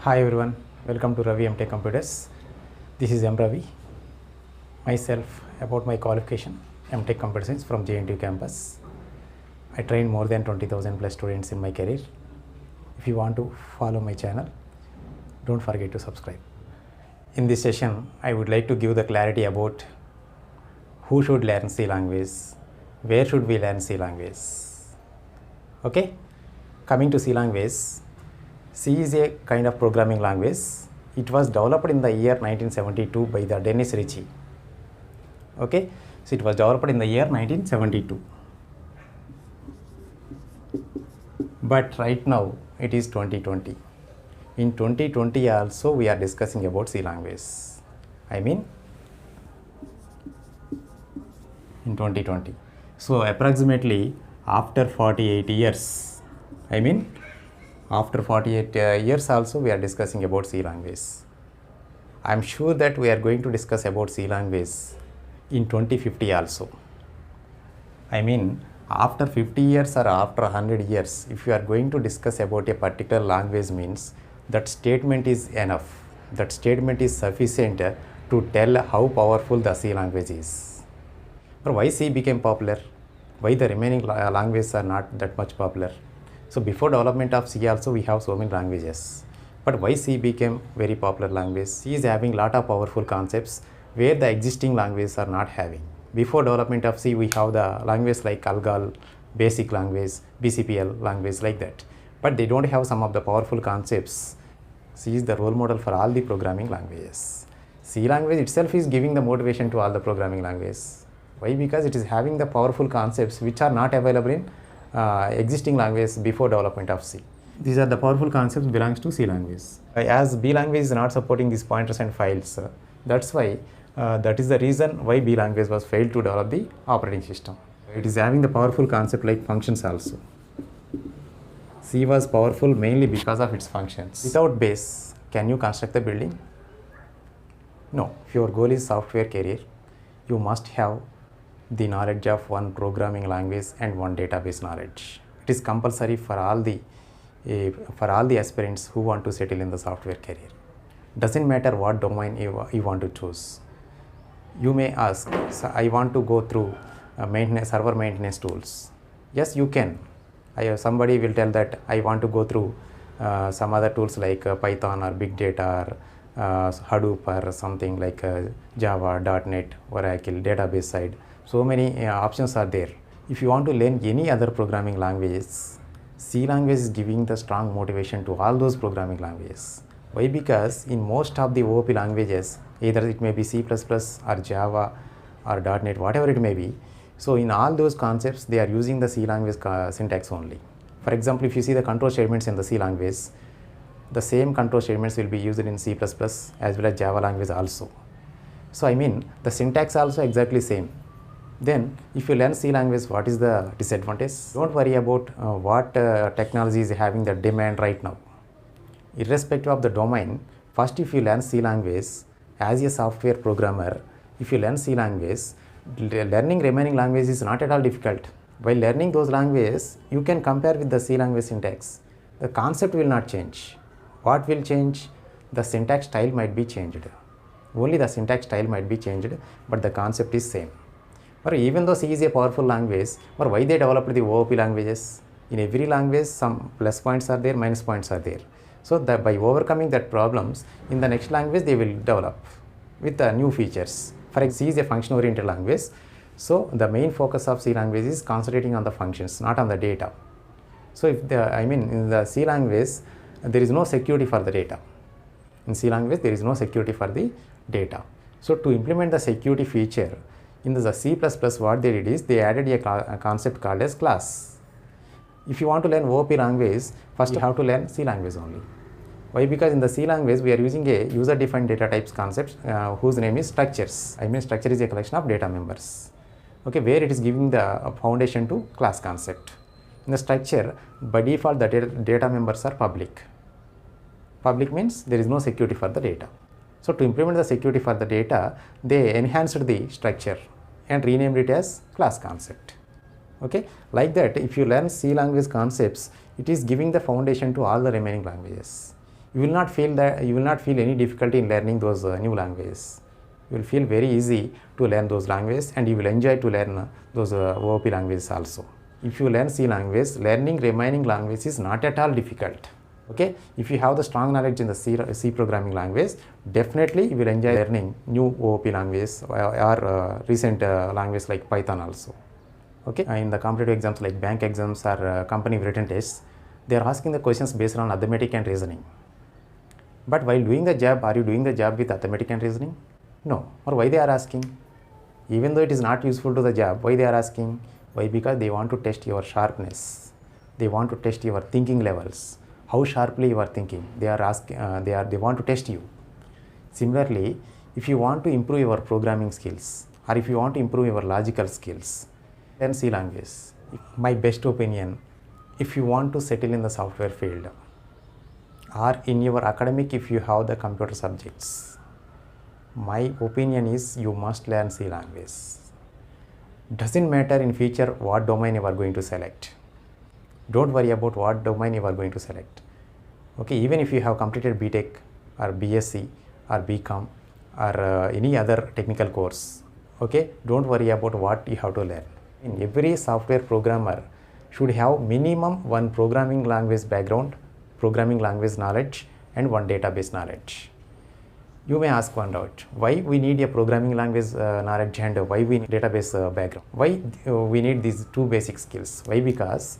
Hi everyone, welcome to Ravi MTech Computers. This is M. Ravi. Myself, about my qualification, MTech Computer Science from JNTU campus. I trained more than 20,000 plus students in my career. If you want to follow my channel, don't forget to subscribe. In this session, I would like to give the clarity about who should learn C language, where should we learn C language. Okay, coming to C language, C is a kind of programming language. It was developed in the year 1972 by the Dennis Ritchie. Okay, so it was developed in the year 1972. But right now it is 2020. In 2020 also we are discussing about C language. I mean in 2020. So approximately after 48 years, after 48 years also we are discussing about C language. I am sure that we are going to discuss about C language in 2050 also. I mean after 50 years or after 100 years, if you are going to discuss about a particular language, means that statement is enough. That statement is sufficient to tell how powerful the C language is. But why C became popular? Why the remaining languages are not that much popular? So before development of C also we have so many languages. But why C became very popular language? C is having lot of powerful concepts where the existing languages are not having. Before development of C we have the language like ALGOL, basic language, BCPL language like that. But they don't have some of the powerful concepts. C is the role model for all the programming languages. C language itself is giving the motivation to all the programming languages. Why? Because it is having the powerful concepts which are not available in existing languages before development of C. These are the powerful concepts belongs to C language. As B language is not supporting these pointers and files, that's why that is the reason why B language was failed to develop the operating system. It is having the powerful concept like functions also. C was powerful mainly because of its functions. Without base, can you construct the building? No. If your goal is software career, you must have the knowledge of one programming language and one database knowledge. It is compulsory for all the aspirants who want to settle in the software career. Doesn't matter what domain you want to choose. You may ask, so I want to go through server maintenance tools. Yes, you can. Somebody will tell that I want to go through some other tools like Python or Big Data or Hadoop or something like Java, .NET, Oracle, database side. So many options are there. If you want to learn any other programming languages, C language is giving the strong motivation to all those programming languages. Why? Because in most of the OOP languages, either it may be C++ or Java or .NET, whatever it may be. So in all those concepts, they are using the C language syntax only. For example, if you see the control statements in the C language, the same control statements will be used in C++ as well as Java language also. So I mean the syntax also exactly same. Then if you learn C language, what is the disadvantage? Don't worry about what technology is having the demand right now. Irrespective of the domain, first if you learn C language as a software programmer, if you learn C language, learning remaining language is not at all difficult. While learning those languages, you can compare with the C language syntax. The concept will not change. What will change? The syntax style might be changed. Only the syntax style might be changed, but the concept is same. Or even though C is a powerful language, or why they developed the OOP languages? In every language, some plus points are there, minus points are there. So that by overcoming that problems, in the next language they will develop with new features. For example, C is a function-oriented language. So the main focus of C language is concentrating on the functions, not on the data. So if in the C language, there is no security for the data. In C language, there is no security for the data. So to implement the security feature, in the C++, what they did is they added a concept called as class. If you want to learn OOP language, first you have to learn C language only. Why? Because in the C language, we are using a user-defined data types concept whose name is structures. Structure is a collection of data members. Okay, where it is giving the foundation to class concept. In the structure, by default, the data members are public. Public means there is no security for the data. So to implement the security for the data, they enhanced the structure and renamed it as class concept. Okay, like that, if you learn C language concepts, it is giving the foundation to all the remaining languages. you will not feel any difficulty in learning those new languages. You will feel very easy to learn those languages, and you will enjoy to learn those OOP languages also. If you learn C language, learning remaining language is not at all difficult. Okay, if you have the strong knowledge in the C programming language, definitely you will enjoy learning new OOP languages or recent language like Python also. Okay, in the competitive exams like bank exams or company written tests, they are asking the questions based on arithmetic and reasoning. But while doing the job, are you doing the job with arithmetic and reasoning? No. Or why they are asking? Even though it is not useful to the job, why they are asking? Why? Because they want to test your sharpness. They want to test your thinking levels. How sharply you are thinking. They are asking. They want to test you. Similarly, if you want to improve your programming skills, or if you want to improve your logical skills, then C language. My best opinion, if you want to settle in the software field, or in your academic, if you have the computer subjects, my opinion is you must learn C language. Doesn't matter in future what domain you are going to select. Don't worry about what domain you are going to select. Okay, even if you have completed BTech or BSc or BCom or any other technical course, okay, don't worry about what you have to learn. In every software programmer should have minimum one programming language background, programming language knowledge, and one database knowledge. You may ask one doubt, why we need a programming language knowledge and why we need database background? Why we need these two basic skills? Why? Because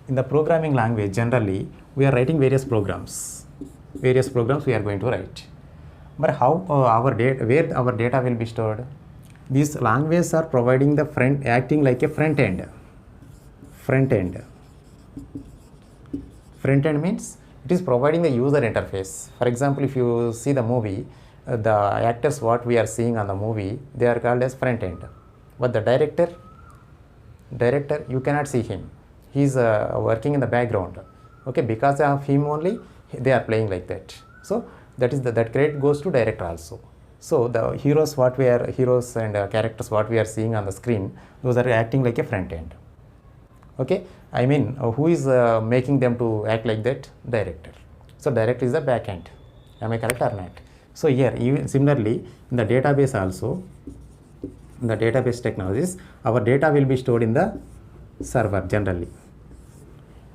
in the programming language, generally, we are writing various programs. Various programs we are going to write. But how where our data will be stored? These languages are providing the acting like a front end. Front end means it is providing the user interface. For example, if you see the movie, the actors what we are seeing on the movie, they are called as front end. But the director, you cannot see him. He is working in the background. Okay, because of him only they are playing like that. So that credit goes to director also. So the heroes and characters what we are seeing on the screen, those are acting like a front end. Okay, I mean who is making them to act like that? Director. So director is the back end. Am I correct or not? So here even similarly in the database also, in the database technologies, our data will be stored in the server generally.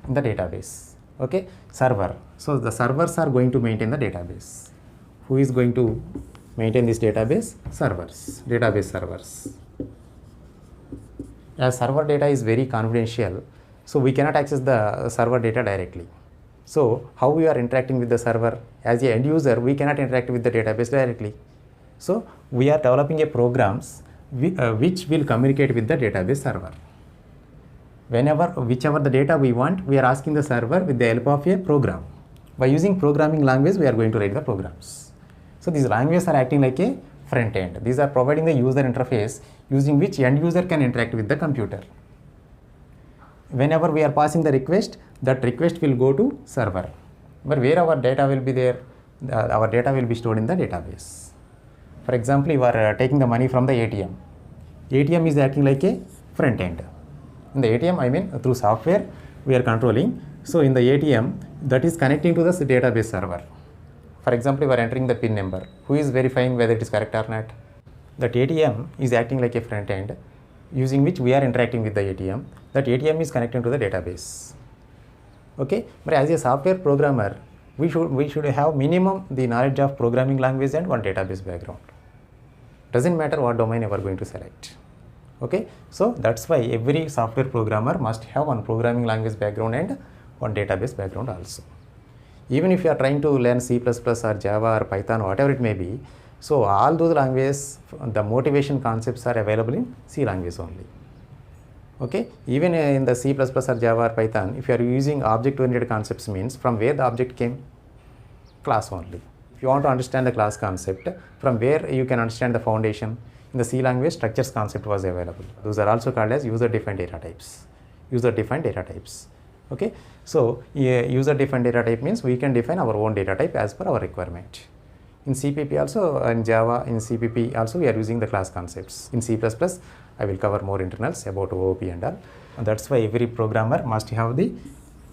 In the database. Okay, server. So the servers are going to maintain the database. Who is going to maintain this database? Servers. Database servers. As server data is very confidential, so we cannot access the server data directly. So how we are interacting with the server? As a end user, we cannot interact with the database directly. So we are developing a programs which will communicate with the database server. Whichever the data we want, we are asking the server with the help of a program. By using programming language, we are going to write the programs. So these languages are acting like a front end. These are providing the user interface using which end user can interact with the computer. Whenever we are passing the request, that request will go to server. But where our data will be there? Our data will be stored in the database. For example, you are taking the money from the ATM. ATM is acting like a front end. In the ATM, I mean through software, we are controlling. So in the ATM, that is connecting to the database server. For example, you are entering the PIN number. Who is verifying whether it is correct or not? That ATM is acting like a front end, using which we are interacting with the ATM. That ATM is connecting to the database. Okay, but as a software programmer, we should have minimum the knowledge of programming language and one database background. Doesn't matter what domain you are going to select. Okay, so that's why every software programmer must have one programming language background and one database background also. Even if you are trying to learn C++ or Java or Python, whatever it may be, so all those languages, the motivation concepts are available in C language only. Okay, even in the C++ or Java or Python, if you are using object-oriented concepts, means from where the object came? Class only. If you want to understand the class concept, from where you can understand the foundation? In the C language, structures concept was available. Those are also called as user-defined data types. User-defined data types. Okay, so user-defined data type means we can define our own data type as per our requirement. In CPP also, in Java, in CPP also we are using the class concepts. In C++, I will cover more internals about OOP and all. And that's why every programmer must have the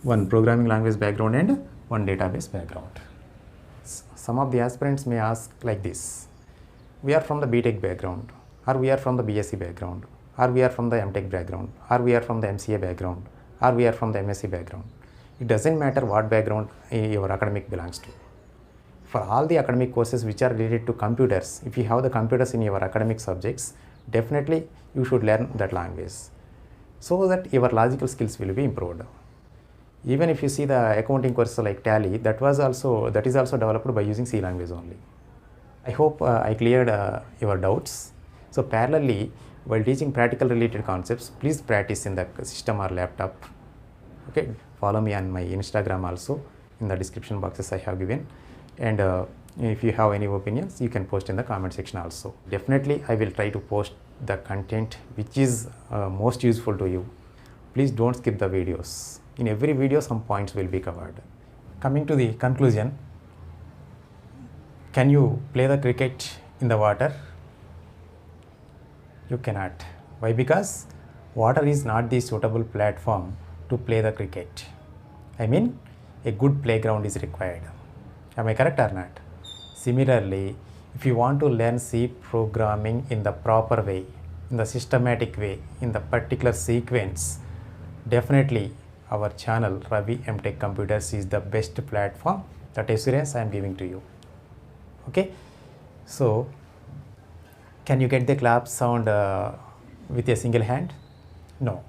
one programming language background and one database background. some of the aspirants may ask like this: we are from the BTech background, or we are from the BSc background, or we are from the MTech background, or we are from the MCA background, or we are from the MSc background. It doesn't matter what background your academic belongs to. For all the academic courses which are related to computers, if you have the computers in your academic subjects, definitely you should learn that language so that your logical skills will be improved. Even if you see the accounting courses like Tally, that is also developed by using C language only. I hope I cleared your doubts. So parallelly, while teaching practical related concepts, please practice in the system or laptop. Okay, follow me on my Instagram also. In the description boxes I have given. And if you have any opinions, you can post in the comment section also. Definitely, I will try to post the content which is most useful to you. Please don't skip the videos. In every video, some points will be covered. Coming to the conclusion, can you play the cricket in the water? You cannot. Why? Because water is not the suitable platform to play the cricket. I mean, a good playground is required. Am I correct or not? Similarly, if you want to learn C programming in the proper way, in the systematic way, in the particular sequence, definitely our channel Ravi MTech Computers is the best platform. That assurance I am giving to you. Okay, so can you get the clap sound with a single hand? No.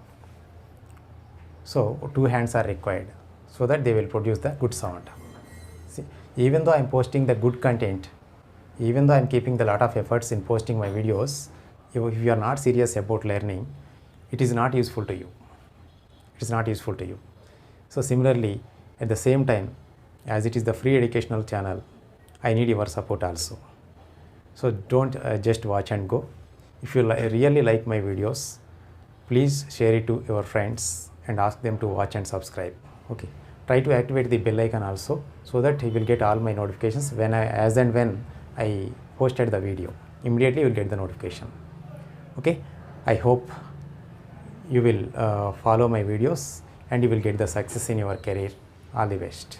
So 2 hands are required so that they will produce the good sound. See, even though I am posting the good content, even though I am keeping a lot of efforts in posting my videos, if you are not serious about learning, it is not useful to you. It is not useful to you. So similarly, at the same time, as it is the free educational channel, I need your support also. So don't just watch and go. If you really like my videos, please share it to your friends and ask them to watch and subscribe. Okay. Try to activate the bell icon also so that you will get all my notifications as and when I posted the video. Immediately you will get the notification. Okay. I hope you will follow my videos and you will get the success in your career. All the best.